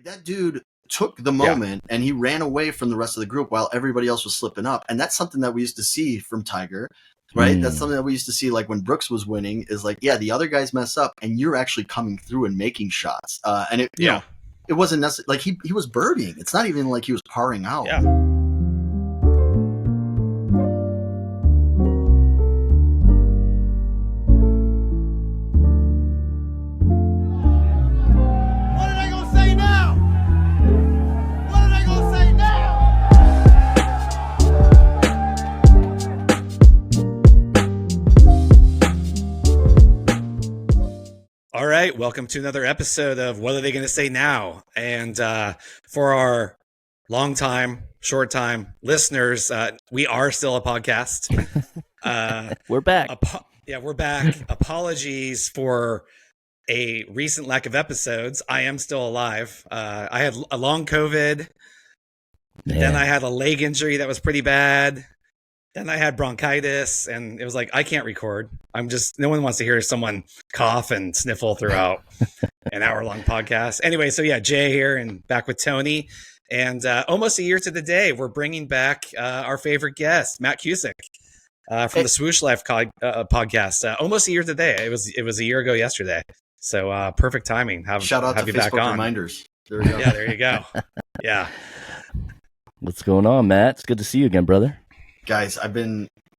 that dude took the moment and he ran away from the rest of the group while everybody else was slipping up. And that's something that we used to see from Tiger, right? That's something that we used to see, like when Brooks was winning, is like, the other guys mess up and you're actually coming through and making shots. And it, you know, it wasn't necessarily like he was birdieing. It's not even like he was parring out. Yeah. All right, welcome to another episode of What Are They Going to Say Now? And for our long-time, short-time listeners, we are still a podcast. We're back. We're back. Apologies for a recent lack of episodes. I am still alive. I had a long COVID. Man. Then I had a leg injury that was pretty bad. Then I had bronchitis, and it was like, I can't record. No one wants to hear someone cough and sniffle throughout an hour-long podcast. Anyway, so Jay here and back with Tony. And almost a year to the day, we're bringing back our favorite guest, Matt Kusek, from the Swoosh Life podcast. Almost a year to the day. It was a year ago yesterday. So perfect timing. Shout out to Facebook reminders. There we go. Yeah, there you go. Yeah. What's going on, Matt? It's good to see you again, brother. Guys, I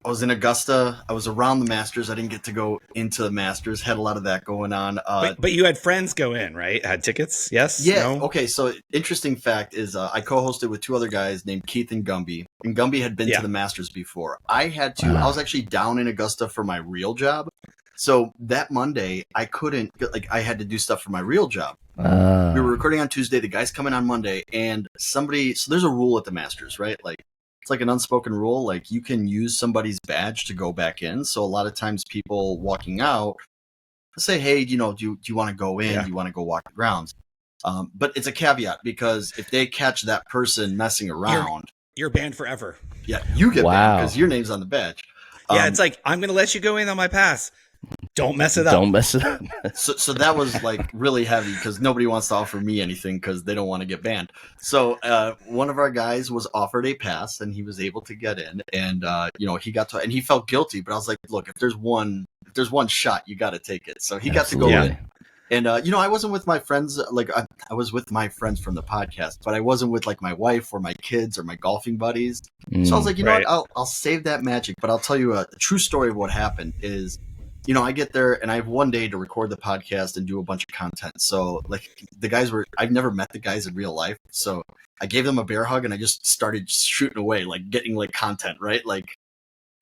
was in Augusta. I was around the Masters. I didn't get to go into the Masters. Had a lot of that going on. But you had friends go in, right? Had tickets? Yes? Yeah. No? Okay. So interesting fact is I co-hosted with two other guys named Keith and Gumby. And Gumby had been to the Masters before. I was actually down in Augusta for my real job. So that Monday, I couldn't, I had to do stuff for my real job. We were recording on Tuesday. The guys come in on Monday. And so there's a rule at the Masters, right? It's like an unspoken rule, like you can use somebody's badge to go back in. So a lot of times people walking out say, hey, do you want to go in? Do you want to go walk the grounds? But it's a caveat because if they catch that person messing around, you're banned forever. Yeah, you get banned because your name's on the badge. It's like, I'm going to let you go in on my pass. Don't mess it up. Don't mess it up. So that was like really heavy because nobody wants to offer me anything because they don't want to get banned. So one of our guys was offered a pass and he was able to get in, and he got to, and he felt guilty. But I was like, look, if there's one shot, you got to take it. So he got to go in. And I wasn't with my friends. Like I was with my friends from the podcast, but I wasn't with like my wife or my kids or my golfing buddies. So I was like, you know what, I'll save that magic. But I'll tell you a true story of what happened is. I get there and I have one day to record the podcast and do a bunch of content. So like I've never met the guys in real life. So I gave them a bear hug and I just started shooting away, like getting like content, right? Like,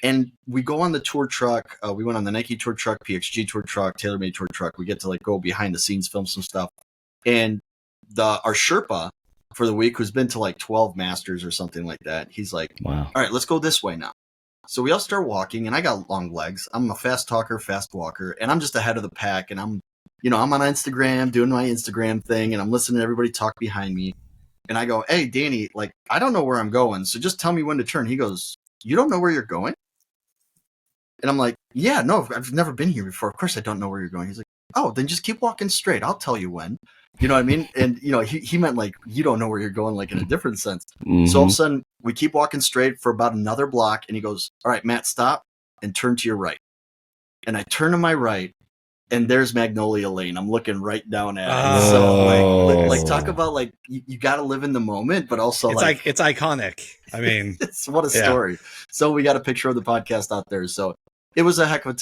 and we go on the tour truck. We went on the Nike tour truck, PXG tour truck, TaylorMade tour truck. We get to like go behind the scenes, film some stuff. And our Sherpa for the week, who's been to like 12 Masters or something like that. He's like, wow. All right, let's go this way now. So we all start walking, and I got long legs. I'm a fast talker, fast walker, and I'm just ahead of the pack. And I'm on Instagram doing my Instagram thing, and I'm listening to everybody talk behind me. And I go, hey, Danny, like, I don't know where I'm going, so just tell me when to turn. He goes, you don't know where you're going? And I'm like, yeah, no, I've never been here before. Of course I don't know where you're going. He's like, oh, then just keep walking straight. I'll tell you when. You know what I mean? And, he meant like, you don't know where you're going, like in a different sense. Mm-hmm. So all of a sudden we keep walking straight for about another block. And he goes, all right, Matt, stop and turn to your right. And I turn to my right and there's Magnolia Lane. I'm looking right down at it. So like talk about like, you got to live in the moment, but also it's iconic. I mean, it's what a story. So we got a picture of the podcast out there. So it was a heck of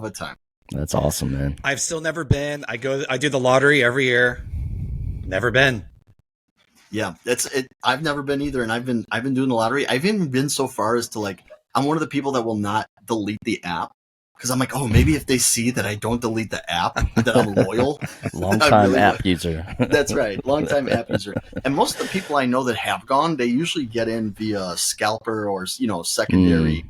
a time. That's awesome, man. I've still never been. I do the lottery every year. Never been. Yeah, that's it. I've never been either, and I've been doing the lottery. I've even been so far as to like, I'm one of the people that will not delete the app because I'm like, oh, maybe if they see that I don't delete the app, that I'm loyal. Long-time app user. That's right, long-time app user. And most of the people I know that have gone, they usually get in via scalper or secondary.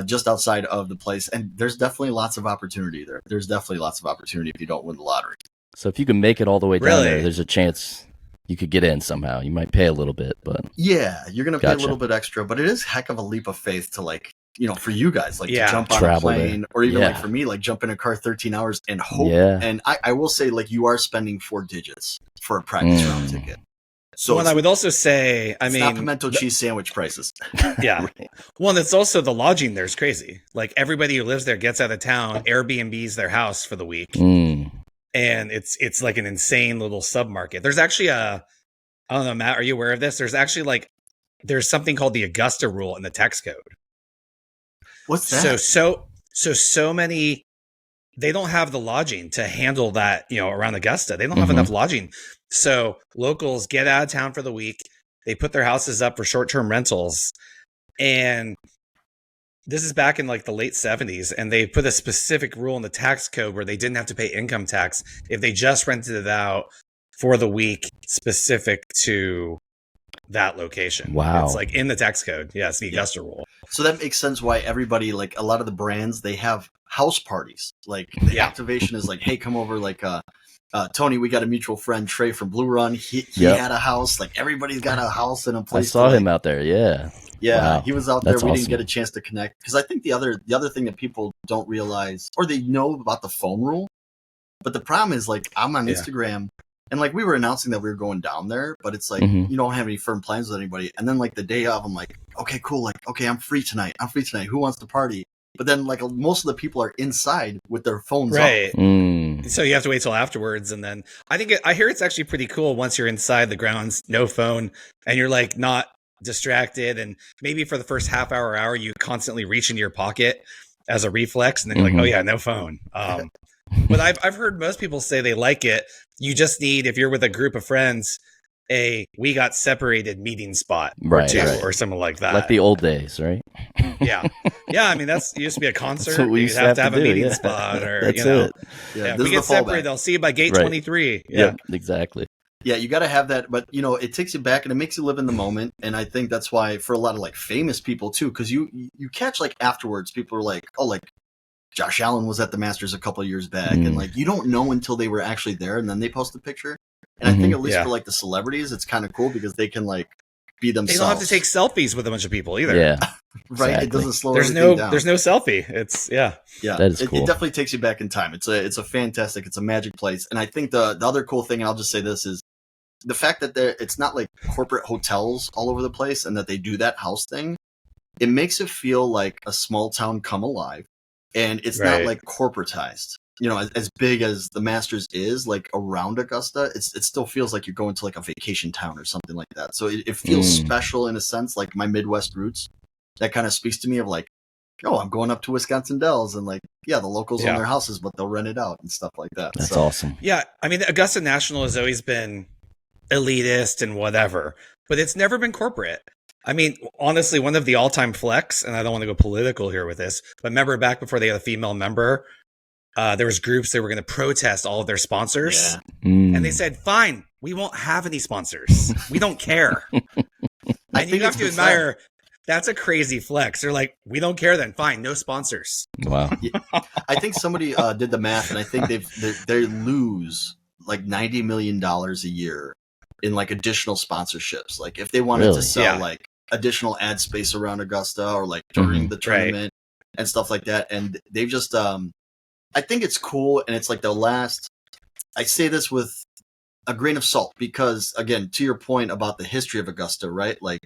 Just outside of the place. And there's definitely lots of opportunity there. There's definitely lots of opportunity if you don't win the lottery. So if you can make it all the way down there, there's a chance you could get in somehow. You might pay a little bit, but... Yeah, you're going to pay a little bit extra, but it is a heck of a leap of faith to like for you guys, like to jump on Travel a plane, there. or even like for me, like jump in a car 13 hours and hope. Yeah. And I will say, like, you are spending 4 digits for a practice round ticket. So I would also say, I mean, not pimento cheese sandwich prices. Yeah. Well, and it's also the lodging there's crazy. Like everybody who lives there gets out of town, Airbnbs their house for the week. And it's like an insane little submarket. There's actually I don't know, Matt, are you aware of this? There's actually there's something called the Augusta rule in the tax code. What's that? So many, they don't have the lodging to handle that, around Augusta. They don't have enough lodging. So locals get out of town for the week. They put their houses up for short-term rentals. And this is back in like the late 70s. And they put a specific rule in the tax code where they didn't have to pay income tax if they just rented it out for the week specific to that location. Wow. It's like in the tax code. Yeah, it's the Augusta rule. So that makes sense why everybody, like a lot of the brands, they have house parties. Like the activation is like, hey, come over, like Tony, we got a mutual friend, Trey from Blue Run. He had a house. Like everybody's got a house and a place. I saw him out there. Yeah. Yeah, he was out there. That's we awesome. didn't get a chance to connect because I think the other thing that people don't realize, or they know about the phone rule, but the problem is, like, I'm on Instagram and like we were announcing that we were going down there, but it's like you don't have any firm plans with anybody. And then like the day of, I'm like, okay, cool. Like, okay, I'm free tonight. Who wants to party? But then like most of the people are inside with their phones right. off. So you have to wait till afterwards. And then I hear it's actually pretty cool once you're inside the grounds, no phone, and you're like not distracted. And maybe for the first half hour, you constantly reach into your pocket as a reflex. And then you're like, oh yeah, no phone. But I've heard most people say they like it. You just need, if you're with a group of friends, we got separated meeting spot or two or something like that. Like the old days, right? Yeah. I mean, it used to be a concert. That's what we You'd have to have do, a meeting spot, or That's it. Yeah, if we get separated, I'll see you by gate 23. Yeah, exactly. Yeah, you got to have that, but it takes you back and it makes you live in the moment. And I think that's why for a lot of like famous people too, because you catch like afterwards, people are like, oh, like Josh Allen was at the Masters a couple of years back, and like you don't know until they were actually there, and then they post a picture. And I think at least for like the celebrities, it's kind of cool because they can like be themselves. They don't have to take selfies with a bunch of people either. Yeah, right. Exactly. It doesn't slow. There's no selfie. It's yeah. That is cool. It definitely takes you back in time. It's a fantastic. It's a magic place. And I think the other cool thing, and I'll just say this, is the fact that it's not like corporate hotels all over the place, and that they do that house thing. It makes it feel like a small town come alive, and it's not like corporatized. As big as the Masters is, like around Augusta, it still feels like you're going to like a vacation town or something like that. So it feels special in a sense, like my Midwest roots. That kind of speaks to me of like, oh, I'm going up to Wisconsin Dells, and like, the locals own their houses, but they'll rent it out and stuff like that. That's awesome. Yeah, I mean, the Augusta National has always been elitist and whatever, but it's never been corporate. I mean, honestly, one of the all-time flex, and I don't want to go political here with this, but remember back before they had a female member, there was groups that were going to protest all of their sponsors, and they said, "Fine, we won't have any sponsors. We don't care." And you have to admire that's a crazy flex. They're like, "We don't care, then fine, no sponsors." Wow. I think somebody did the math, and I think they lose like $90 million a year in like additional sponsorships. Like if they wanted to sell like additional ad space around Augusta or like during the tournament and stuff like that, and they've just I think it's cool, and it's like the last. I say this with a grain of salt because, again, to your point about the history of Augusta, right? Like,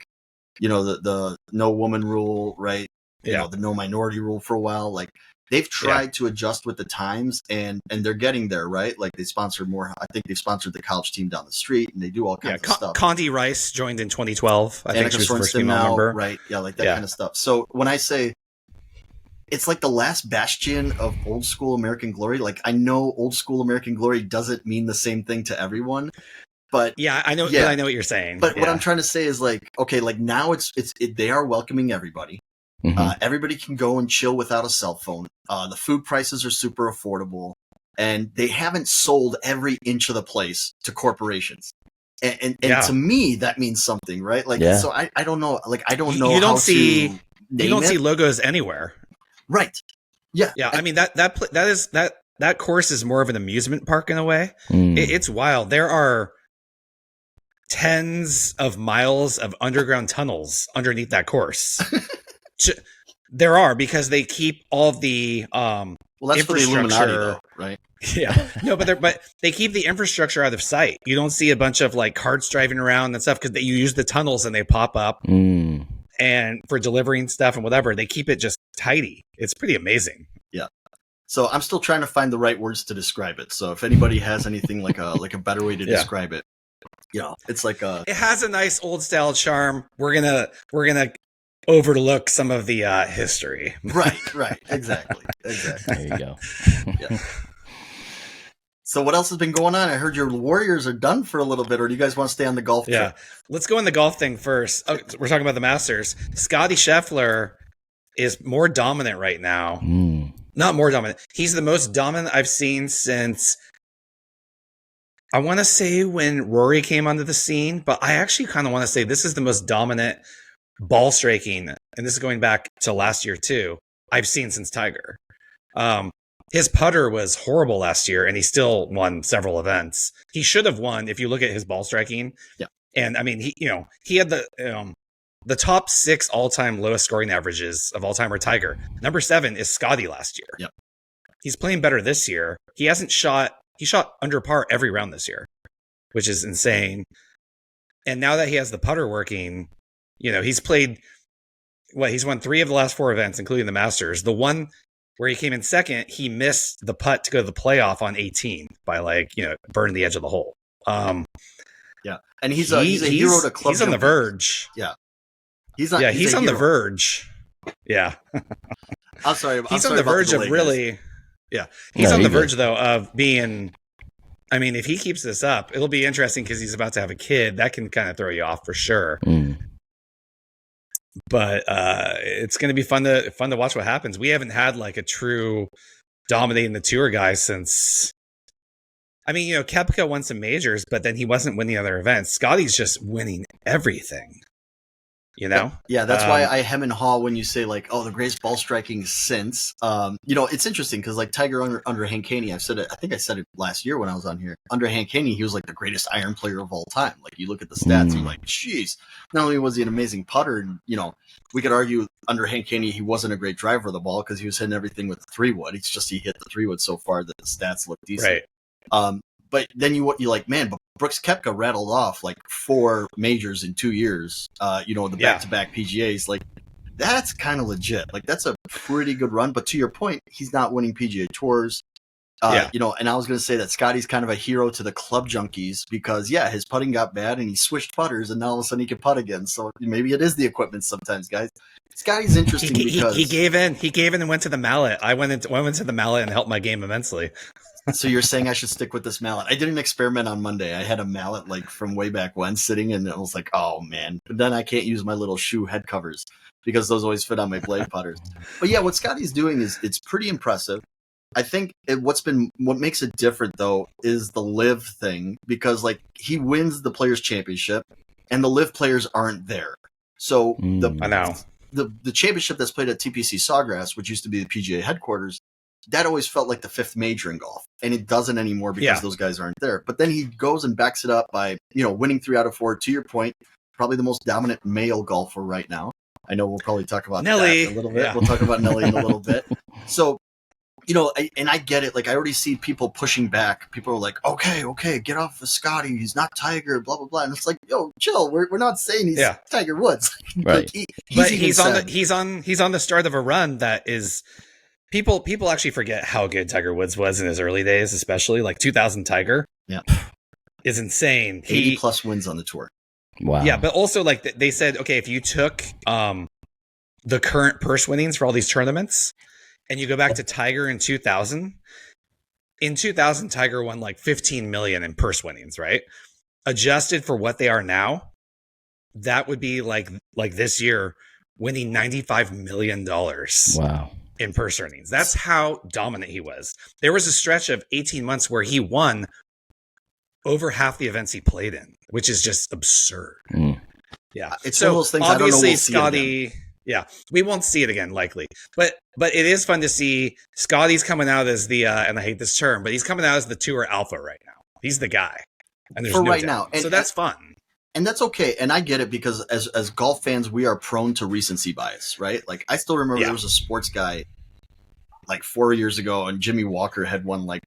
the no woman rule, right? The no minority rule for a while. Like, they've tried to adjust with the times, and they're getting there, right? Like, they sponsor more. I think they've sponsored the college team down the street, and they do all kinds of stuff. Condi Rice joined in 2012. I think she was the first female now, member. Right? Yeah, like that kind of stuff. So when I say it's like the last bastion of old school American glory. Like, I know old school American glory doesn't mean the same thing to everyone, but I know. Yeah. But I know what you're saying. But what I'm trying to say is like, okay, like now they are welcoming everybody. Everybody can go and chill without a cell phone. The food prices are super affordable, and they haven't sold every inch of the place to corporations. And to me, that means something, right? Like, so I don't know. Like, I don't know. You don't see logos anywhere. Right. Yeah. Yeah. I mean, that course is more of an amusement park in a way. It's wild. There are tens of miles of underground tunnels underneath that course. There are, because they keep all of the well, that's for the Illuminati, though, right? Yeah, no, but they keep the infrastructure out of sight. You don't see a bunch of like carts driving around and stuff because you use the tunnels and they pop up and for delivering stuff and whatever. They keep it just tidy. It's pretty amazing. Yeah. So I'm still trying to find the right words to describe it. So if anybody has anything like a better way to describe it, it's like it has a nice old style charm. We're gonna overlook some of the history. Right. Exactly. There you go. Yeah. So what else has been going on? I heard your Warriors are done for a little bit, or do you guys want to stay on the golf trip? Yeah. Let's go on the golf thing first. Oh, we're talking about the Masters. Scottie Scheffler is more dominant right now. Not more dominant. He's the most dominant I've seen since, I want to say, when Rory came onto the scene, but I actually kind of want to say this is the most dominant ball striking, and this is going back to last year too, I've seen since Tiger. His putter was horrible last year, and he still won several events. He should have won if you look at his ball striking. Yeah. And I mean, he had the top 6 all-time lowest scoring averages of all time are Tiger. Number 7 is Scottie last year. Yep. He's playing better this year. He shot under par every round this year, which is insane. And now that he has the putter working, he's played he's won 3 of the last 4 events, including the Masters. The one where he came in second, he missed the putt to go to the playoff on 18 by burning the edge of the hole. Yeah. And he's a hero to club. He's on the verge. Yeah. He's on the verge. Yeah. I'm sorry. He's on the verge of really. Yeah. He's on the verge, though, of being. I mean, if he keeps this up, it'll be interesting because he's about to have a kid. That can kind of throw you off for sure. But it's going to be fun to watch what happens. We haven't had like a true dominating the tour guy since. I mean, Koepka won some majors, but then he wasn't winning other events. Scottie's just winning everything. Yeah, that's why I hem and haw when you say like, oh, the greatest ball striking since. It's interesting because like Tiger under Hank Haney, I think I said it last year when I was on here. Under Hank Haney, he was like the greatest iron player of all time. Like you look at the stats, you're like, geez. Not only was he an amazing putter, and we could argue under Hank Haney he wasn't a great driver of the ball because he was hitting everything with the 3-wood. It's just he hit the 3-wood so far that the stats look decent. Right. But then you're like, man, but Brooks Koepka rattled off like 4 majors in 2 years. The back-to-back PGAs. Like, that's kind of legit. Like, that's a pretty good run. But to your point, he's not winning PGA Tours. And I was going to say that Scottie's kind of a hero to the club junkies because, his putting got bad and he switched putters and now all of a sudden he can putt again. So maybe it is the equipment sometimes, guys. Scottie's interesting because he gave in and went to the mallet. I went to the mallet and helped my game immensely. So you're saying I should stick with this mallet? I did an experiment on Monday. I had a mallet like from way back when sitting, and I was like, oh man. But then I can't use my little shoe head covers because those always fit on my blade putters. But yeah, what Scottie's doing it's pretty impressive. I think what makes it different though is the LIV thing because like he wins the Players Championship and the LIV players aren't there. So I know the championship that's played at TPC Sawgrass, which used to be the PGA headquarters. That always felt like the 5th major in golf, and it doesn't anymore because those guys aren't there. But then he goes and backs it up by, winning 3 out of 4. To your point, probably the most dominant male golfer right now. I know we'll probably talk about Nelly that a little bit. Yeah. We'll talk about Nelly in a little bit. So, I get it. Like I already see people pushing back. People are like, okay, get off of Scottie. He's not Tiger. Blah blah blah. And it's like, yo, chill. We're not saying he's Tiger Woods. Right. But he's on the start of a run that is. People actually forget how good Tiger Woods was in his early days, especially like 2000 Tiger. Yeah, is insane. 80+ wins on the tour. Wow. Yeah, but also like they said, okay, if you took the current purse winnings for all these tournaments and you go back to Tiger in 2000, Tiger won like 15 million in purse winnings, right? Adjusted for what they are now, that would be like this year winning $95 million. Wow. In purse earnings. That's how dominant he was. There was a stretch of 18 months where he won over half the events he played in, which is just absurd. Yeah. It's one of those things obviously, Scottie, we won't see it again likely. But it is fun to see Scottie's coming out as the and I hate this term, but he's coming out as the tour alpha right now. He's the guy. And there's for no right doubt. now. So that's fun. And that's okay. And I get it because as golf fans, we are prone to recency bias, right? Like I still remember there was a sports guy like 4 years ago and Jimmy Walker had won like,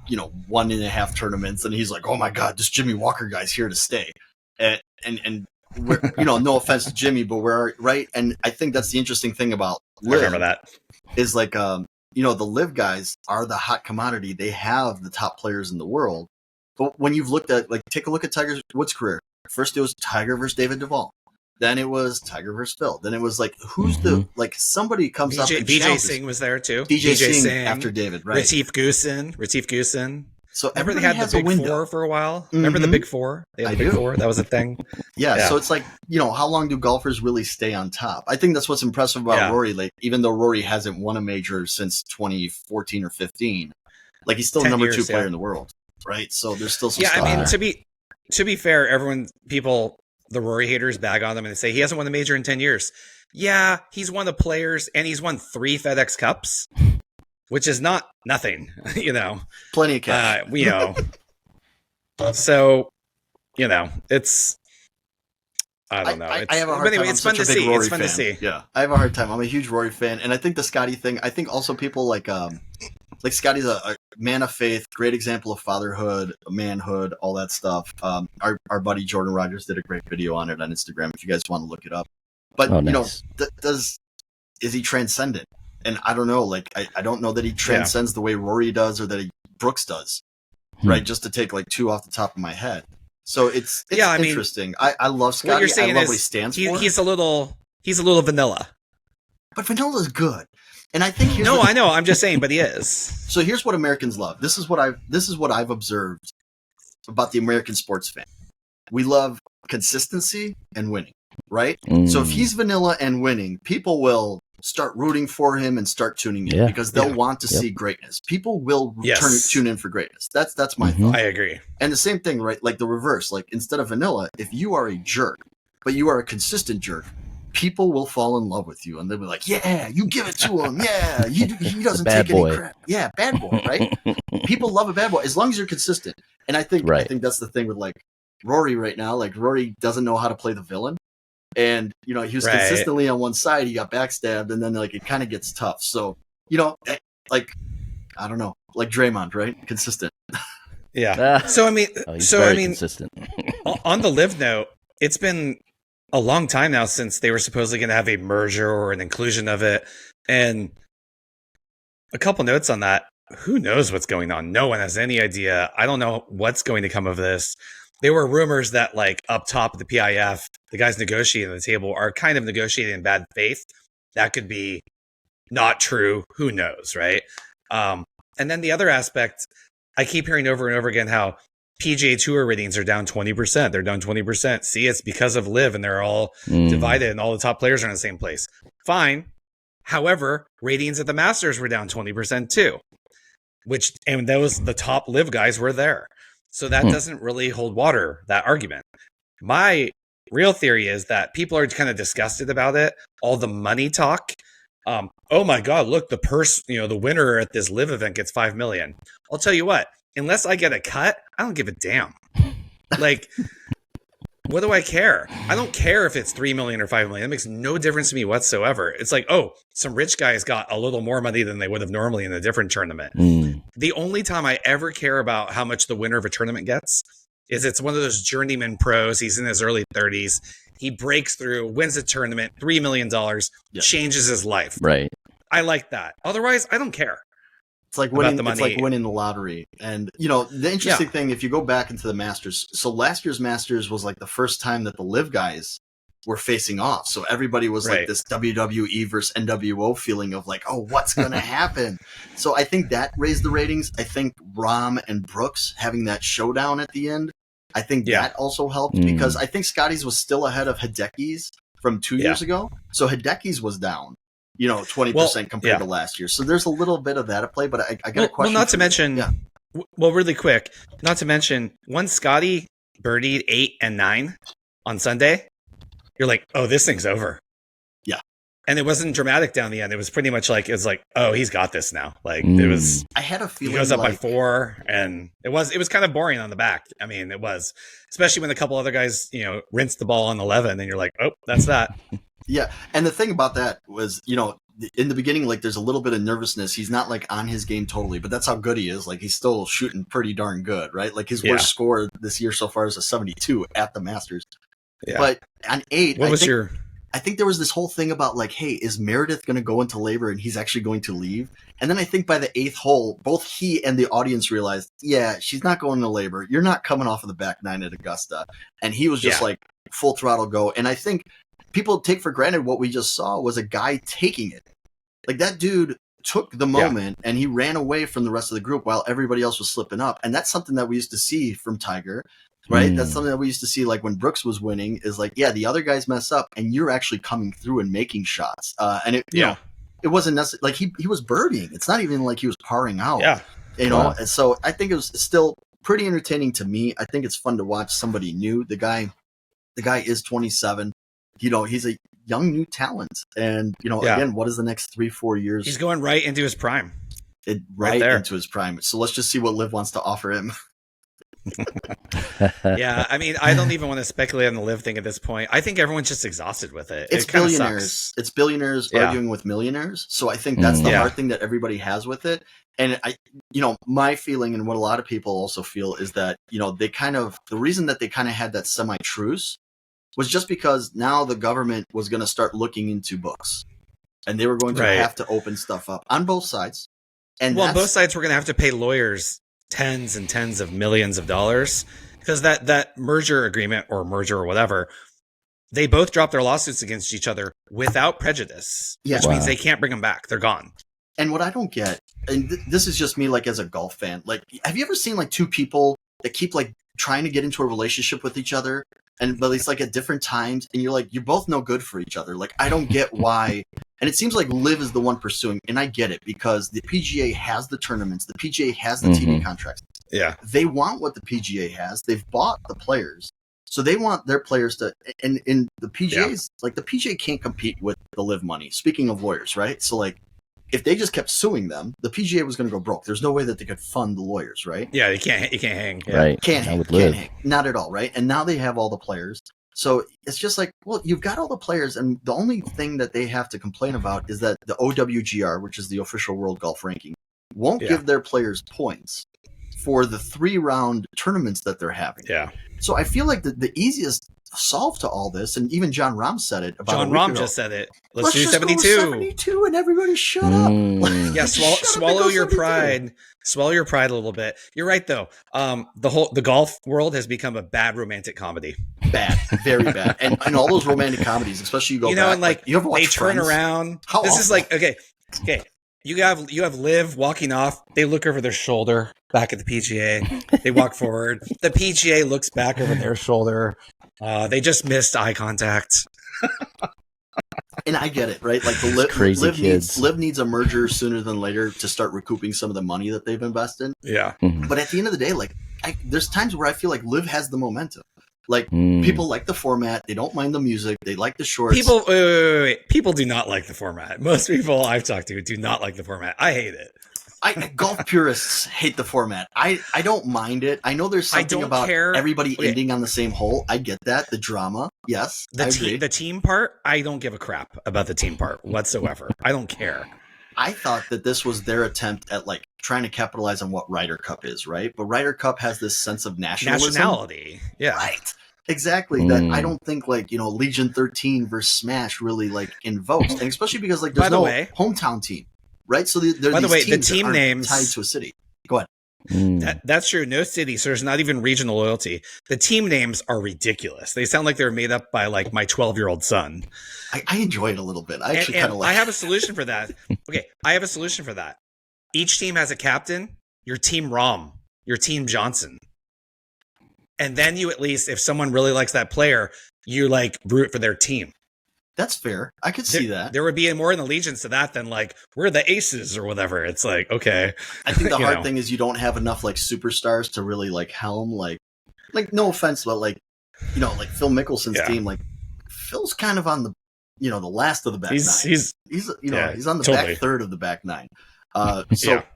1.5 tournaments. And he's like, oh my God, this Jimmy Walker guy's here to stay. And we're, no offense to Jimmy, but we're right. And I think that's the interesting thing about LIV. I remember that is like, the LIV guys are the hot commodity. They have the top players in the world. But when you've looked at, like, take a look at Tiger Woods' career. First, it was Tiger versus David Duval. Then it was Tiger versus Phil. Then it was like, who's somebody comes up and BJ Singh was there too. BJ Singh after David, right? Retief Goosen. So remember they had the Big Four for a while? Mm-hmm. Remember the Big Four? They had the Big Four. That was a thing. Yeah. So it's like, how long do golfers really stay on top? I think that's what's impressive about Rory. Like, even though Rory hasn't won a major since 2014 or 15, like he's still number 2 player in the world, right? So there's still some stuff. I mean, to be fair, the Rory haters bag on them and they say he hasn't won a major in 10 years. Yeah, he's won the Players and he's won 3 FedEx Cups, which is not nothing, Plenty of cash. So, it's, I don't know. I have a hard time. It's fun to see. It's fun to see. Yeah, I have a hard time. I'm a huge Rory fan. And I think the Scottie thing, I think also people like Scottie's a man of faith, great example of fatherhood, manhood, all that stuff. Our buddy Jordan Rogers did a great video on it on Instagram if you guys want to look it up. But, nice. Is he transcendent? And I don't know, like, I don't know that he transcends the way Rory does or that Brooks does, right? Just to take like 2 off the top of my head. So it's interesting. I love Scottie. What you're saying I love what he stands for. He's a little vanilla. But vanilla's good. And I think I know. I'm just saying, but he is. So here's what Americans love. This is what I've observed about the American sports fan. We love consistency and winning, right? So if he's vanilla and winning, people will start rooting for him and start tuning in because they'll want to see greatness. People will tune in for greatness. That's my thought. I agree. And the same thing, right? Like the reverse. Like instead of vanilla, if you are a jerk, but you are a consistent jerk, people will fall in love with you, and they'll be like, "Yeah, you give it to him. Yeah, he doesn't take any crap. Yeah, bad boy, right? People love a bad boy as long as you're consistent." And I think that's the thing with like Rory right now. Like Rory doesn't know how to play the villain, and he was consistently on one side. He got backstabbed, and then like it kind of gets tough. So like I don't know, like Draymond, right? Consistent. Yeah. So I mean, consistent. On the LIV note, it's been a long time now since they were supposedly going to have a merger or an inclusion of it. And a couple notes on that. Who knows what's going on? No one has any idea. I don't know what's going to come of this. There were rumors that like up top of the PIF, the guys negotiating the table are kind of negotiating in bad faith. That could be not true. Who knows, right? And then the other aspect, I keep hearing over and over again how PGA Tour ratings are down 20%. They're down 20%. See, it's because of LIV and they're all divided and all the top players are in the same place. Fine. However, ratings at the Masters were down 20% too, and the top LIV guys were there. So that doesn't really hold water, that argument. My real theory is that people are kind of disgusted about it. All the money talk. Oh my God, look, the purse, the winner at this LIV event gets $5 million. I'll tell you what, unless I get a cut, I don't give a damn. Like, what do I care? I don't care if it's $3 million or $5 million. That makes no difference to me whatsoever. It's like, oh, some rich guys got a little more money than they would have normally in a different tournament. The only time I ever care about how much the winner of a tournament gets is it's one of those journeyman pros. He's in his early 30s. He breaks through, wins a tournament, $3 million, changes his life. Right. I like that. Otherwise, I don't care. It's like winning the money. It's like winning the lottery. And, the interesting thing, if you go back into the Masters, so last year's Masters was like the first time that the LIV guys were facing off. So everybody was like this WWE versus NWO feeling of like, oh, what's going to happen? So I think that raised the ratings. I think Rahm and Brooks having that showdown at the end, I think that also helped because I think Scottie's was still ahead of Hideki's from 2 years ago. So Hideki's was down, 20% compared to last year. So there's a little bit of that at play, but I got a question. Well, not to mention, really quick, not to mention, once Scottie birdied 8 and 9 on Sunday, you're like, oh, this thing's over. Yeah. And it wasn't dramatic down the end. It was pretty much like, oh, he's got this now. Like it was, I had a feeling he goes up by 4 and it was kind of boring on the back. I mean, it was, especially when a couple other guys, rinsed the ball on 11 and you're like, oh, that's that. Yeah. And the thing about that was, in the beginning, like there's a little bit of nervousness. He's not like on his game totally, but that's how good he is. Like he's still shooting pretty darn good, right? Like his worst score this year so far is a 72 at the Masters. Yeah. But on 8, I think there was this whole thing about like, hey, is Meredith going to go into labor and he's actually going to leave? And then I think by the 8th hole, both he and the audience realized, yeah, she's not going to labor. You're not coming off of the back 9 at Augusta. And he was just like full throttle go. And I think people take for granted what we just saw was a guy taking it. Like that dude took the moment and he ran away from the rest of the group while everybody else was slipping up. And that's something that we used to see from Tiger. Right. That's something that we used to see, like when Brooks was winning, is like, yeah, the other guys mess up and you're actually coming through and making shots. And it wasn't necessary. Like he was birdieing. It's not even like he was parring out. Yeah. And so I think it was still pretty entertaining to me. I think it's fun to watch somebody new. The guy is 27. He's a young new talent. And, again, what is the next 3-4 years? He's going right into his prime. Into his prime. So let's just see what LIV wants to offer him. Yeah, I mean, I don't even want to speculate on the LIV thing at this point. I think everyone's just exhausted with it. It's billionaires. It's billionaires arguing with millionaires. So I think that's the hard thing that everybody has with it. And my feeling and what a lot of people also feel is that, they the reason that they kind of had that semi-truce was just because now the government was going to start looking into books and they were going to have to open stuff up on both sides. And both sides were going to have to pay lawyers tens and tens of millions of dollars because that merger agreement or merger or whatever, they both dropped their lawsuits against each other without prejudice, which means they can't bring them back. They're gone. And what I don't get, and this is just me, like as a golf fan, like, have you ever seen like two people that keep like trying to get into a relationship with each other, but it's like at different times, and you're like, you're both no good for each other. Like, I don't get why. And it seems like LIV is the one pursuing, and I get it because the PGA has the tournaments, the PGA has the TV contracts. Yeah, they want what the PGA has. They've bought the players, so they want their players to. And the PGA's like the PGA can't compete with the LIV money. Speaking of lawyers, right? So like, if they just kept suing them, the PGA was going to go broke. There's no way that they could fund the lawyers, right? Yeah, you can't hang. Yeah. Right, can't hang, not at all, right? And now they have all the players. So it's just like, well, you've got all the players, and the only thing that they have to complain about is that the OWGR, which is the official World Golf Ranking, won't give their players points for the 3-round tournaments that they're having. Yeah. So I feel like the easiest solve to all this, and even John Rahm said it about John Rahm just said it. Let's do just 72. Go 72 and everybody shut up. Yeah, swallow your pride. Swallow your pride a little bit. You're right though. The golf world has become a bad romantic comedy. Bad, very bad. And all those romantic comedies, especially you go back, and like you ever watch they turn Friends? around. How this awful. Is like okay. You have LIV walking off. They look over their shoulder back at the PGA. They walk forward. The PGA looks back over their shoulder. They just missed eye contact. And I get it, right? Like the LIV needs a merger sooner than later to start recouping some of the money that they've invested. Yeah. But at the end of the day, like there's times where I feel like LIV has the momentum. Like people like the format, they don't mind the music, they like the shorts. People do not like the format. Most people I've talked to do not like the format. I hate it. Golf purists hate the format. I don't mind it. I know there's something about everybody ending on the same hole. I get that. The drama. Yes. The team part, I don't give a crap about the team part whatsoever. I don't care. I thought that this was their attempt at like trying to capitalize on what Ryder Cup is, right? But Ryder Cup has this sense of nationality. Yeah. Right. Exactly. That I don't think like, Legion 13 versus Smash really like invokes. And especially because like there's no hometown team. Right, so by the way, the team names tied to a city. Go ahead. That's true. No city, so there's not even regional loyalty. The team names are ridiculous. They sound like they're made up by like my 12-year-old son. I enjoy it a little bit. I actually kind of like. I have a solution for that. Okay, I have a solution for that. Each team has a captain. Your team Rahm, your team Johnson, and then you at least, if someone really likes that player, you like root for their team. That's fair. I could see that. There would be more in allegiance to that than like, we're the aces or whatever. It's like, okay. I think the hard thing is you don't have enough like superstars to really like helm, like no offense, but like, like Phil Mickelson's team, like Phil's kind of on the the last of the back nine. He's on the back third of the back nine.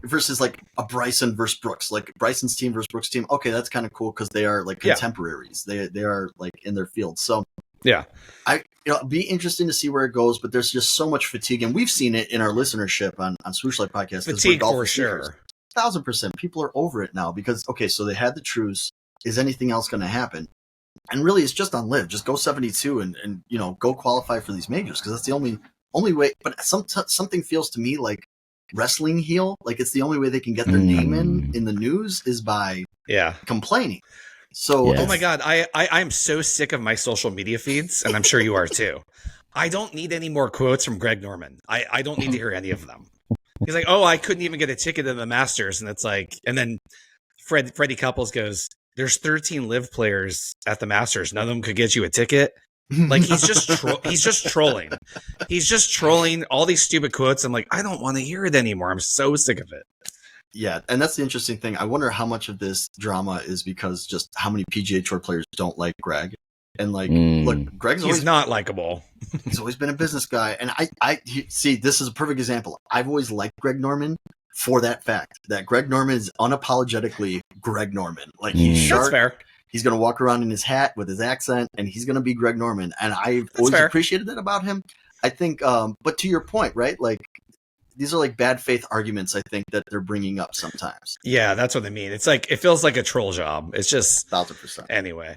Versus like a Bryson versus Brooks, like Bryson's team versus Brooks' team. Okay, that's kind of cool because they are like contemporaries. They are like in their field. So it'll be interesting to see where it goes. But there's just so much fatigue, and we've seen it in our listenership on Swoosh Life Podcast. Fatigue for sure. 1,000%. People are over it now because so they had the truce. Is anything else going to happen? And really, it's just on LIV. Just go 72 and go qualify for these majors because that's the only way. But something feels to me like wrestling heel, like it's the only way they can get their name in the news is by complaining. So oh my god, I'm so sick of my social media feeds, and I'm sure you are too. I don't need any more quotes from Greg Norman. I don't need to hear any of them. He's like, I couldn't even get a ticket to the Masters, and it's like, and then Freddie Couples goes, there's 13 LIV players at the Masters, none of them could get you a ticket. Like he's just trolling. He's just trolling all these stupid quotes. I'm like, I don't want to hear it anymore. I'm so sick of it. Yeah, and that's the interesting thing. I wonder how much of this drama is because just how many PGA Tour players don't like Greg. And like, look, he's not likable. He's always been a business guy. And I see, this is a perfect example. I've always liked Greg Norman for that fact that Greg Norman is unapologetically Greg Norman. Like he's sharp. That's fair. He's going to walk around in his hat with his accent, and he's going to be Greg Norman. And I've always appreciated that about him. I think, but to your point, right? Like, these are like bad faith arguments, I think, that they're bringing up sometimes. Yeah, that's what I mean. It's like, it feels like a troll job. It's just 1,000%. Anyway,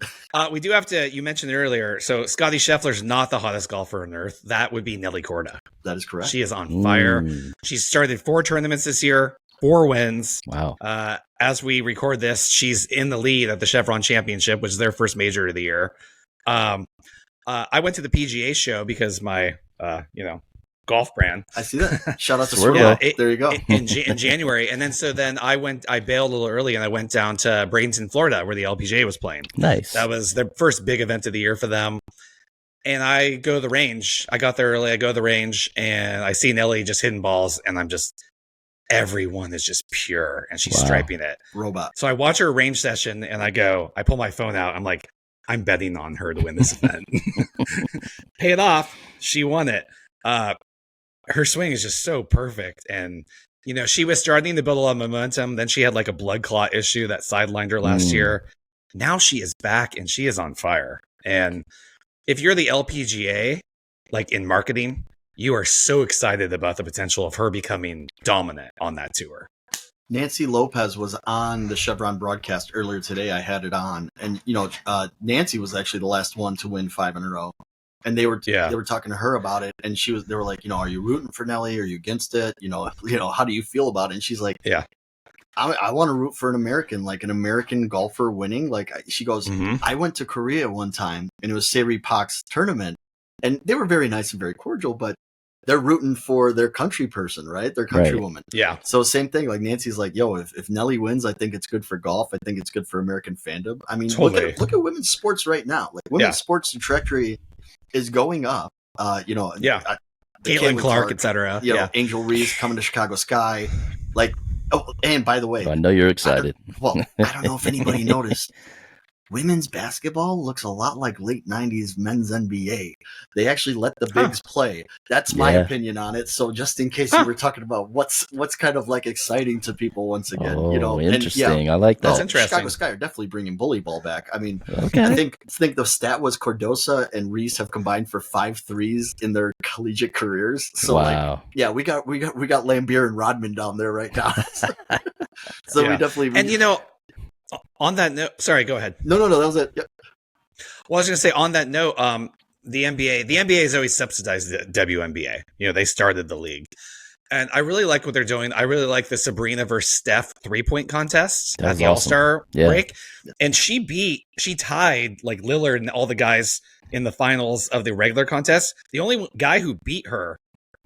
we do have to, you mentioned it earlier. So Scottie Scheffler's not the hottest golfer on earth. That would be Nelly Korda. That is correct. She is on fire. She started 4 tournaments this year, 4 wins. Wow. As we record this, she's in the lead at the Chevron Championship, which is their first major of the year. I went to the PGA show because my, golf brand. I see that. Shout out to Swirl. There you go. In January. And then I bailed a little early and I went down to Bradenton, Florida, where the LPGA was playing. Nice. That was their first big event of the year for them. And I go to the range. I got there early. I go to the range and I see Nelly just hitting balls. And everyone is just pure. And she's striping it. Robot. So I watch her range session and I pull my phone out. I'm like, I'm betting on her to win this event. Pay it off. She won it. Her swing is just so perfect. And, she was starting to build a lot of momentum. Then she had like a blood clot issue that sidelined her last year. Now she is back and she is on fire. And if you're the LPGA, like in marketing, you are so excited about the potential of her becoming dominant on that tour. Nancy Lopez was on the Chevron broadcast earlier today. I had it on. And, Nancy was actually the last one to win 5 in a row. And they were talking to her about it, and they were like, are you rooting for Nelly? Are you against it? How do you feel about it? And she's like, I want to root for an American, like an American golfer winning. Like she goes, I went to Korea one time, and it was Saeri Pak's tournament, and they were very nice and very cordial, but they're rooting for their country person, right? Their countrywoman. Yeah. So same thing. Like Nancy's like, if Nelly wins, I think it's good for golf. I think it's good for American fandom. I mean, totally. look at women's sports right now. Like women's sports trajectory is going up. Caitlin Clark, etc. Angel Reese coming to Chicago Sky. Like, and by the way, I know you're excited. I don't know if anybody noticed. Women's basketball looks a lot like late 90s men's NBA. They actually let the bigs play. That's my opinion on it. So just in case you were talking about what's kind of like exciting to people once again, interesting. I like that. That's interesting. Chicago Sky are definitely bringing bully ball back. I mean, I think the stat was Cordosa and Reese have combined for 5 threes in their collegiate careers. So we got Lambier and Rodman down there right now. So we definitely on that note, sorry, go ahead. No, that was it. Yep. Well, I was going to say on that note, the NBA has always subsidized the WNBA. They started the league. And I really like what they're doing. I really like the Sabrina versus Steph 3-point contest at the All-Star break. And she tied like Lillard and all the guys in the finals of the regular contest. The only guy who beat her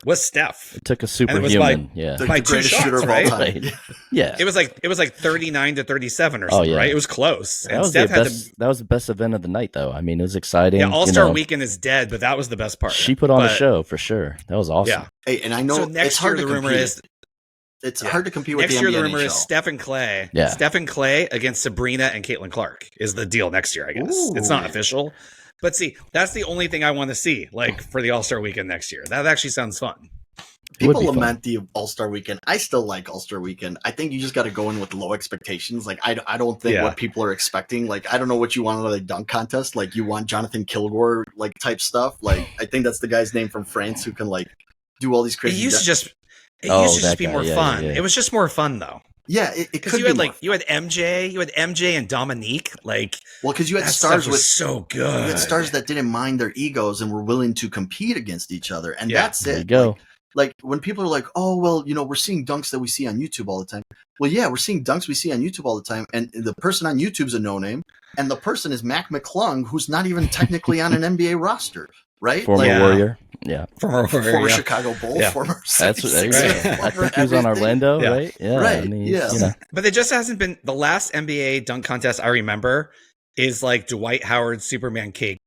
was Steph. It took a superhuman, by 2 shots, right? Yeah. It was like 39-37 or something, right? It was close. That was the best event of the night, though. I mean, it was exciting. Yeah, All-Star Weekend is dead, but that was the best part. She put on a show for sure. That was awesome. Yeah. Hey, and I know next year the rumor is it's hard to compete with next the year. NBA The rumor NHL. is Stephen Clay. Yeah. Stephen Clay against Sabrina and Caitlin Clark is the deal next year. I guess it's not official, But see, that's the only thing I want to see, like for the All-Star Weekend next year. That actually sounds fun. People lament the All-Star Weekend. I still like All-Star Weekend. I think you just got to go in with low expectations. Like, I don't think what people are expecting. Like, I don't know what you want out of the dunk contest. Like, you want Jonathan Kilgore, like, type stuff. Like, I think that's the guy's name from France who can, like, do all these crazy... It used to just be more fun. Yeah. It was just more fun, though. Yeah, it could be you had MJ and Dominique, like, well, because you had stars with so good. You had stars that didn't mind their egos and were willing to compete against each other, and that's it. There you go. Like when people are like, "Oh, well, we're seeing dunks that we see on YouTube all the time." Well, yeah, we're seeing dunks we see on YouTube all the time, and the person on YouTube's a no-name, and the person is Mac McClung, who's not even technically on an NBA roster, right? Former Warrior. Yeah. Former Chicago Bull, former. That's what I think he was on Orlando, right? Yeah. Right. I mean, But it just hasn't been the last NBA dunk contest I remember is like Dwight Howard's Superman cape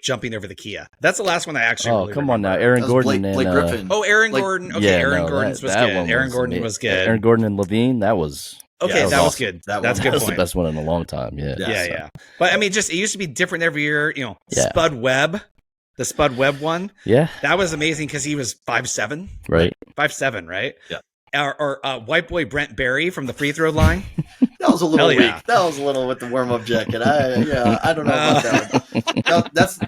jumping over the Kia. That's the last one I actually really come remember. on now. Aaron Gordon Blake Griffin. Aaron Gordon. Okay, Aaron Gordon's was good. Aaron Gordon was good. Aaron Gordon and Levine, that was... Okay, that was good. That's a good point. That's the best one in a long time, Yeah. But I mean, it used to be different every year. Spud Webb. The Spud Webb one. Yeah. That was amazing because he was 5'7". Right. 5'7", right? Yeah. Or white boy Brent Berry from the free throw line. That was a little weak. That was a little with the warm-up jacket. I don't know about that one. That's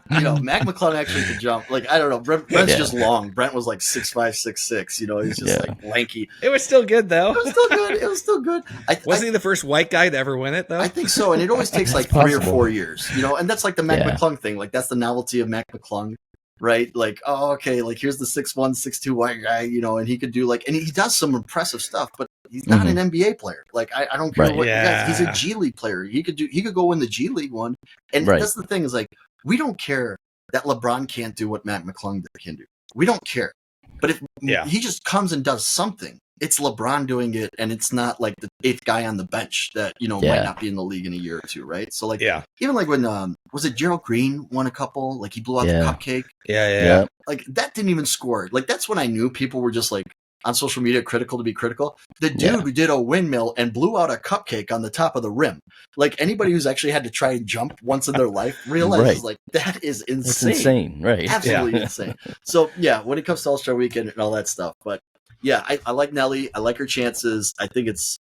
Mac McClung actually could jump. Like, I don't know. Brent's just long. Brent was like 6'5", 6'6". He's just like lanky. It was still good though. It was still good. Wasn't he the first white guy to ever win it though? I think so. And it always takes like 3 or 4 years, and that's like the Mac McClung thing. Like, that's the novelty of Mac McClung. Right, like, oh, okay, like here's the 6'1", 6'2" white guy, and he could do and he does some impressive stuff, but he's not an NBA player. Like, I don't care what. Yeah. He's a G League player. He could go win the G League one, and that's the thing is like we don't care that LeBron can't do what Matt McClung can do. We don't care, but if he just comes and does something, it's LeBron doing it, and it's not like the 8th guy on the bench that might not be in the league in a year or two, right? So like, even like when was it Gerald Green won a couple? Like he blew out the cupcake. Yeah. Like that didn't even score. Like that's when I knew people were just like on social media critical to be critical. The dude who did a windmill and blew out a cupcake on the top of the rim. Like anybody who's actually had to try and jump once in their life realizes like that is insane. It's insane, right? Absolutely insane. So when it comes to All-Star Weekend and all that stuff, but. Yeah, I like Nelly. I like her chances. I think it's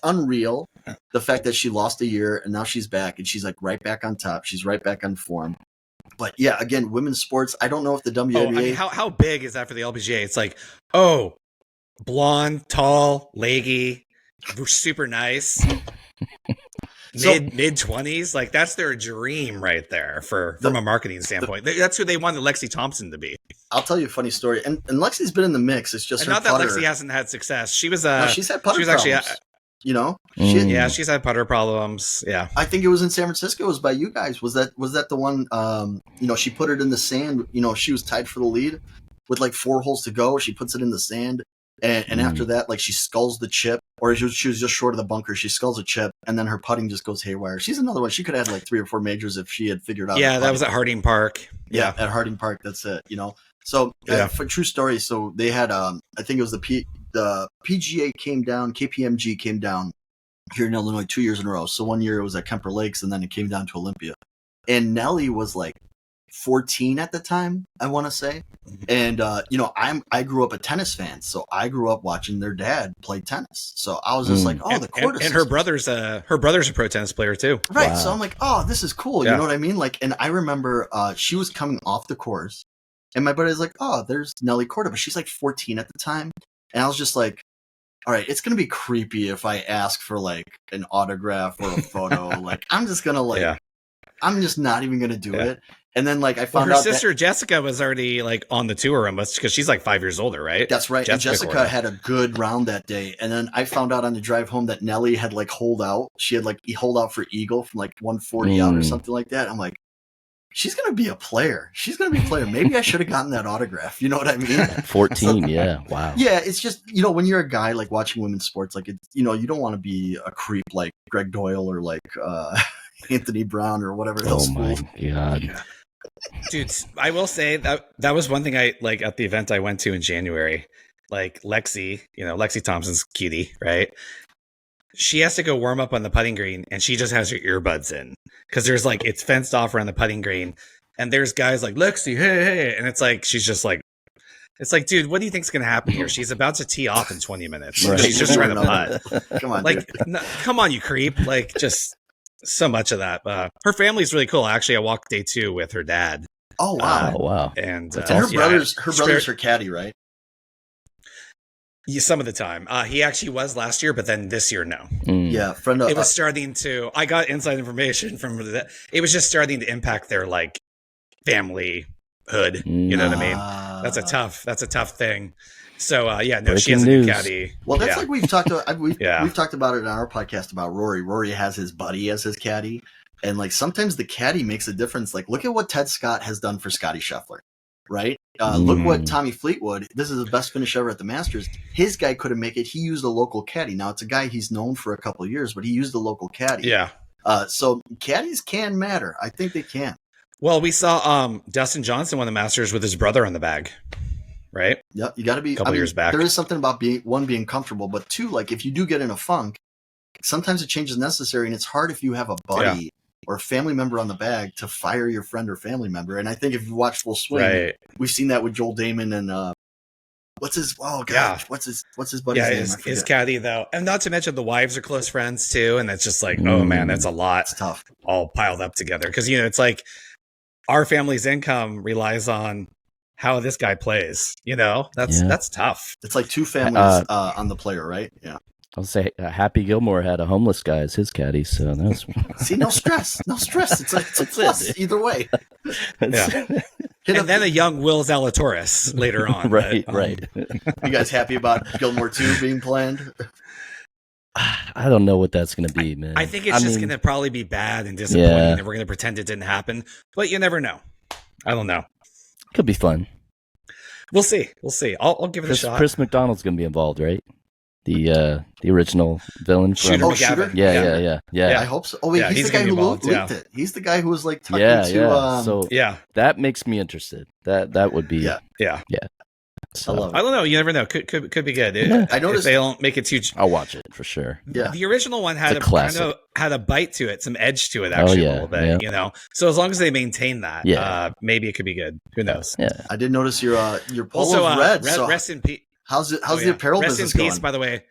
unreal, the fact that she lost a year and now she's back and she's like right back on top. She's right back on form. But yeah, again, women's sports, I don't know if the WNBA... I mean, how big is that for the LPGA? It's like, blonde, tall, leggy, super nice, mid-20s. Like, that's their dream right there from a marketing standpoint. That's who they wanted Lexi Thompson to be. I'll tell you a funny story. And Lexi's been in the mix. It's just not that Lexi hasn't had success. She was she's had putter problems. She's had putter problems. Yeah. I think it was in San Francisco. It was by you guys. Was that the one she put it in the sand, she was tied for the lead with like 4 holes to go. She puts it in the sand. And after that, like she sculls the chip, or she was just short of the bunker. She sculls a chip, and then her putting just goes haywire. She's another one. She could have had like 3 or 4 majors if she had figured out. Yeah, that was at Harding Park. Yeah, at Harding Park. That's it. So for true story, so they had I think it was the PGA came down, KPMG came down here in Illinois 2 years in a row. So one year it was at Kemper Lakes, and then it came down to Olympia. And Nelly was like 14 at the time, I want to say. And I grew up a tennis fan, so I grew up watching their dad play tennis. So I was just like, the Korda and her brother's a pro tennis player too. Right. Wow. So I'm like, this is cool. You know what I mean? Like, and I remember she was coming off the course, and my buddy's like, there's Nelly Korda, but she's like 14 at the time. And I was just like, all right, it's gonna be creepy if I ask for like an autograph or a photo. Like, I'm just gonna I'm just not even gonna do it. And then like I found out her sister Jessica was already like on the tour almost because she's like 5 years older, right? That's right. Jessica had a good round that day. And then I found out on the drive home that Nelly had like holed out. She had like holed out for eagle from like 140 out or something like that. I'm like, she's gonna be a player. She's gonna be a player. Maybe I should have gotten that autograph. You know what I mean? 14, yeah. Wow. Yeah, it's just when you're a guy like watching women's sports, like it's you don't want to be a creep like Greg Doyle or like Anthony Brown or whatever. Oh my god. Dude, I will say that was one thing I like at the event I went to in January. Like Lexi Thompson's cutie, right? she has to go warm up on the putting green, and she just has her earbuds in because there's like it's fenced off around the putting green, and there's guys like Lexi, hey, and it's like she's just like, it's like, dude, what do you think's gonna happen here? She's about to tee off in 20 minutes. Right. She's just trying to putt. Come on, Like, no, come on, you creep! Like, just so much of that. Her family's really cool. Actually, I walked day 2 with her dad. Oh wow! Oh wow! And her brother's her caddy, right? Yeah, some of the time. He actually was last year, but then this year, no. Yeah, friend of, it was starting to. I got inside information from that. It was just starting to impact their like family hood. You know what I mean? That's a tough thing. So yeah, no, she has a new caddy. Well, that's like we've talked about. We've talked about it on our podcast about Rory. Rory has his buddy as his caddy, and like sometimes the caddy makes a difference. Like look at what Ted Scott has done for Scottie Scheffler, right? Look what Tommy Fleetwood. This is the best finish ever at the Masters. His guy couldn't make it. He used a local caddy. Now it's a guy he's known for a couple of years, but he used a local caddy. Yeah. So caddies can matter. I think they can. Well, we saw Dustin Johnson won the Masters with his brother on the bag, right? Yep. You got to be. A couple years back. There is something about being comfortable, but 2, like if you do get in a funk, sometimes a change is necessary, and it's hard if you have a buddy or a family member on the bag to fire your friend or family member. And I think if you watch Full Swing, we've seen that with Joel Damon and what's his buddy's name? His caddy though, and not to mention the wives are close friends too, and that's just like, oh man, that's a lot. It's tough, all piled up together because it's like our family's income relies on how this guy plays. That's tough. It's like 2 families on the player, right? Yeah. I'll say Happy Gilmore had a homeless guy as his caddy, so that's see, no stress. It's a plus either way. Yeah. And then a young Will Zalatoris later on. Right. You guys happy about Gilmore 2 being planned? I don't know what that's going to be, man. I think it's just going to probably be bad and disappointing, and we're going to pretend it didn't happen. But you never know. I don't know. Could be fun. We'll see. I'll give it a shot. Chris McDonald's going to be involved, right? The original villain from Shooter. Yeah. I hope so. Oh wait, he's the guy who leaked it. He's the guy who was like tucked into. So that makes me interested. That would be yeah. So, I love it. I don't know. You never know. Could be good. I noticed if they don't make it too. I'll watch it for sure. Yeah. The original one had a bite to it, some edge to it, actually a little bit. So as long as they maintain that, maybe it could be good. Who knows? Yeah. I did notice your polo's red. So rest in peace. How's the apparel business going? Rest in peace, going?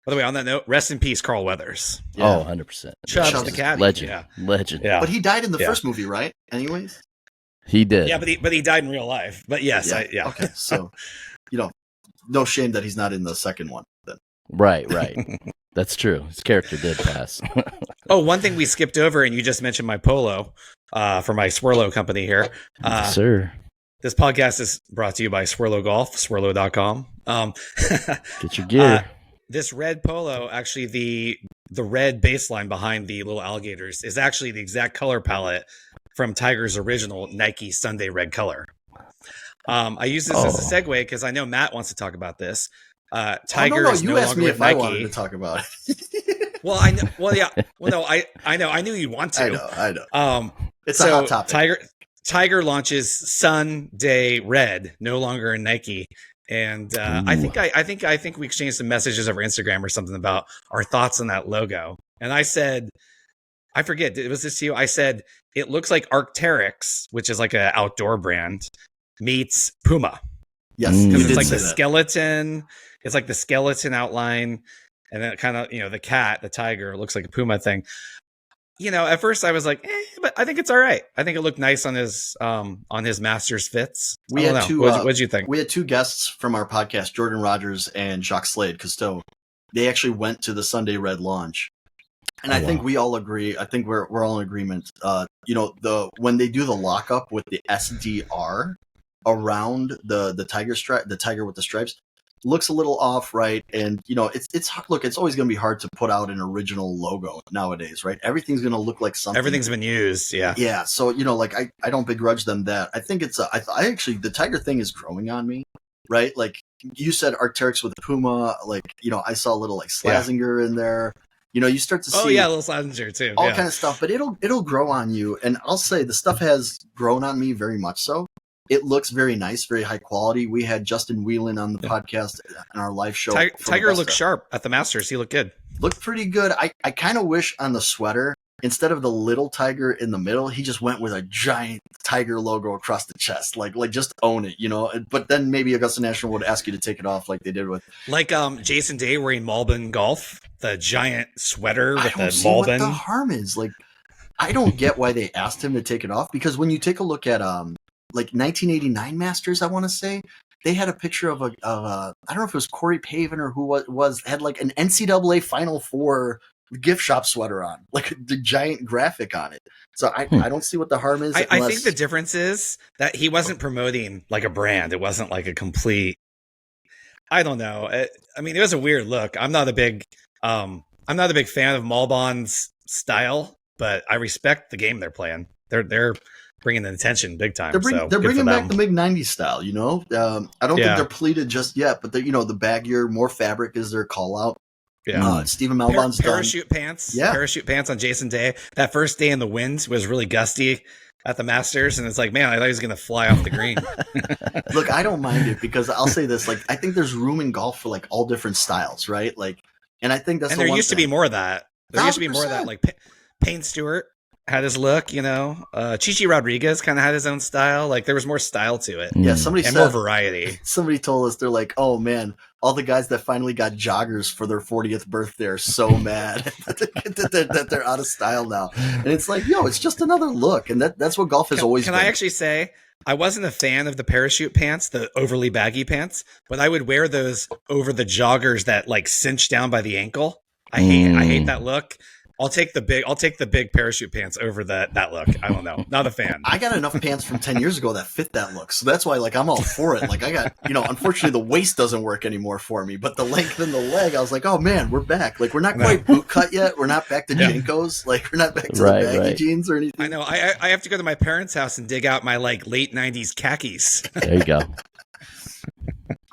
By the way, on that note, rest in peace, Carl Weathers. Yeah. 100%. Chubb's the caddy. Legend. Yeah. But he died in the first movie, right? Anyways. He did. Yeah, but he died in real life. But yes, Okay, so no shame that he's not in the second one. Then. Right. That's true. His character did pass. One thing we skipped over, and you just mentioned my polo for my Swirlo company here. Yes, sir. This podcast is brought to you by Swirlo Golf, swirlo.com. Get your gear. This red polo, actually the red baseline behind the little alligators is actually the exact color palette from Tiger's original Nike Sunday red color. I use this as a segue because I know Matt wants to talk about this. Tiger is no longer with Nike. I wanted to talk about it. Well, I know. Well, yeah. Well, no, I know. I knew you'd want to. I know. It's a hot topic. Tiger launches Sunday Red, no longer in Nike, and I think we exchanged some messages over Instagram or something about our thoughts on that logo. And I said, I forget, was this to you? I said it looks like Arc'teryx, which is like an outdoor brand, meets Puma. Yes, because it's like the skeleton. It's like the skeleton outline, and then kind of the cat, the tiger, looks like a Puma thing. At first I was like, but I think it's all right. I think it looked nice on his Masters fits. We had two. What'd you think? We had 2 guests from our podcast, Jordan Rogers and Jacques Slade Cousteau. They actually went to the Sunday Red launch, and I think we all agree. I think we're all in agreement. When they do the lockup with the SDR around the tiger stripe, the tiger with the stripes, looks a little off, right? And it's always going to be hard to put out an original logo nowadays, right? Everything's going to look like something. Everything's been used, yeah. So I don't begrudge them that. I think it's I actually, the tiger thing is growing on me, right? Like you said, Arc'teryx with Puma, I saw a little Slazenger in there. You start to see a little Slazenger too, all kind of stuff, but it'll grow on you. And I'll say the stuff has grown on me very much so. it looks very nice, very high quality. We had Justin Whelan on the podcast on our live show. Tiger looked sharp at the Masters. He looked good. Looked pretty good. I kind of wish on the sweater, instead of the little tiger in the middle, he just went with a giant tiger logo across the chest. Like just own it, But then maybe Augusta National would ask you to take it off like they did with... Like Jason Day wearing Malbon Golf, the giant sweater with the Malbon. What the harm is. Like, I don't get why they asked him to take it off, because when you take a look at 1989 Masters, I want to say, they had a picture of I don't know if it was Corey Pavin or who it was, had like an NCAA Final Four gift shop sweater on, like the giant graphic on it. So I don't see what the harm is. I think the difference is that he wasn't promoting like a brand. It wasn't like a complete, I don't know. I mean, it was a weird look. I'm not a big fan of Malbon's style, but I respect the game they're playing. They're bringing the attention big time. They're bringing back the big 90s style, I don't think they're pleated just yet, but the baggier, more fabric is their call out. Yeah. Stephen Malbon's parachute pants. Yeah. Parachute pants on Jason Day. That first day in the wind was really gusty at the Masters, and it's like, man, I thought he was going to fly off the green. Look, I don't mind it, because I'll say this, like, I think there's room in golf for like all different styles, right? Like, and I think that's and there used to be more of that. There used to be more of that. Like Payne Stewart had his look, Chichi Rodriguez kind of had his own style. Like, there was more style to it. Yeah, somebody said more variety. Somebody told us, they're like, oh man, all the guys that finally got joggers for their 40th birthday are so mad that they're out of style now. And it's like, it's just another look, and that's what golf has always been. Can I actually say, I wasn't a fan of the parachute pants, the overly baggy pants, but I would wear those over the joggers that like cinch down by the ankle. I hate that look. I'll take the big parachute pants over that look. I don't know. Not a fan. I got enough pants from 10 years ago that fit that look. So that's why, like, I'm all for it. Like, I got, unfortunately the waist doesn't work anymore for me, but the length in the leg, I was like, oh man, we're back. Like, we're not quite boot cut yet. We're not back to Jinkos. Like, we're not back to the baggy jeans or anything. I know. I have to go to my parents' house and dig out my like late 90s khakis. There you go.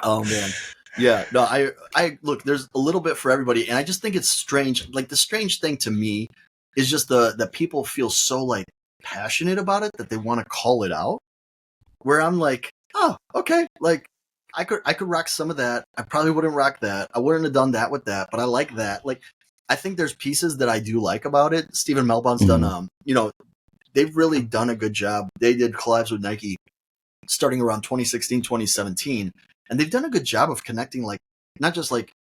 Oh man. Yeah, no, I look, there's a little bit for everybody, and I just think it's strange. Like, the strange thing to me is just that people feel so like passionate about it that they want to call it out, where I'm like, oh, okay, like I could rock some of that. I probably wouldn't rock that. I wouldn't have done that with that, but I like that. Like, I think there's pieces that I do like about it. Stephen Malbon's done, they've really done a good job. They did collabs with Nike starting around 2016, 2017. And they've done a good job of connecting, like, not just like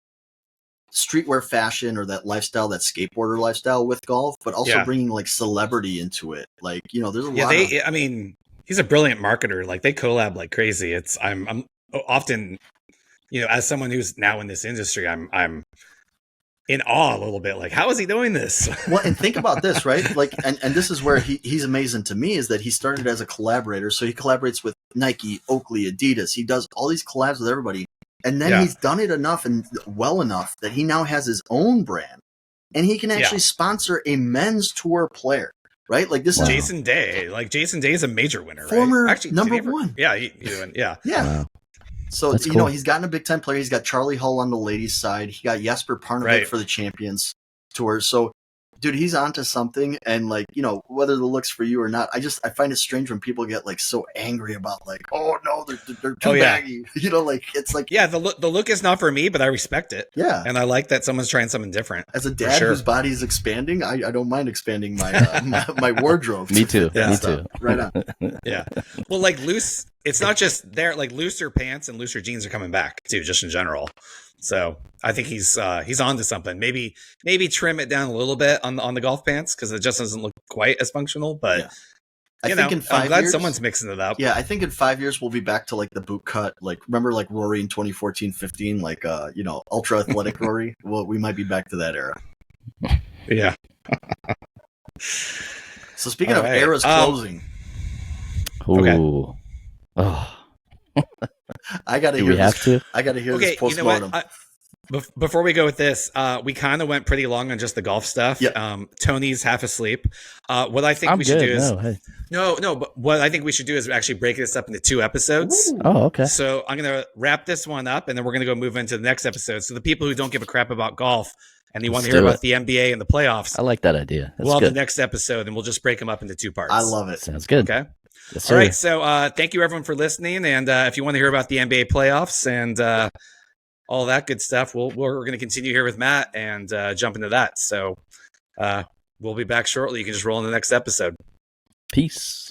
streetwear fashion or that lifestyle, that skateboarder lifestyle with golf, but also bringing like celebrity into it. Like, there's a lot. I mean, he's a brilliant marketer. Like, they collab like crazy. I'm often, as someone who's now in this industry, I'm in awe a little bit. Like, how is he doing this? Well, and think about this, right? Like, and this is where he's amazing to me, is that he started as a collaborator. So he collaborates with Nike, Oakley, Adidas. He does all these collabs with everybody. And then he's done it enough and well enough that he now has his own brand, and he can actually sponsor a men's tour player, right? Like, this is Jason Day. Like, Jason Day is a major winner, former right? Actually, number one. Yeah. Yeah. Wow. So, cool. He's gotten a big time player. He's got Charlie Hull on the ladies' side. He got Jesper Parnevik for the Champions Tour. So, dude, he's onto something. And, like, whether the looks for you or not, I find it strange when people get like so angry about, like, oh no, they're too baggy. Like, it's like, the look is not for me, but I respect it. Yeah, and I like that someone's trying something different. As a dad whose body is expanding, I don't mind expanding my my wardrobe. Me too. Me too. Right on. Yeah. Well, like, loose. It's not just there. Like, looser pants and looser jeans are coming back too, just in general. So I think he's onto something. Maybe trim it down a little bit on the golf pants, because it just doesn't look quite as functional. But I think in 5 years, I'm glad someone's mixing it up. Yeah, I think in 5 years we'll be back to like the boot cut. Like, remember like Rory in 2014-15, like ultra athletic Rory. Well, we might be back to that era. Yeah. So speaking of eras closing. Okay. Oh. I gotta Do hear we this. have to? I gotta hear this postmortem. Before we go with this, we kind of went pretty long on just the golf stuff. Yep. Tony's half asleep. What I think should do is but what I think we should do is actually break this up into 2 episodes. Ooh. Oh, okay. So I'm gonna wrap this one up, and then we're gonna go move into the next episode. So the people who don't give a crap about golf and you want to hear about the NBA and the playoffs, I like that idea. That's we'll good. have the next episode, and we'll just break them up into 2 parts. I love it. Sounds good. Okay. Yes, All sir. right. So thank you everyone for listening. And if you want to hear about the NBA playoffs and all that good stuff, we're going to continue here with Matt and jump into that. So we'll be back shortly. You can just roll in the next episode. Peace.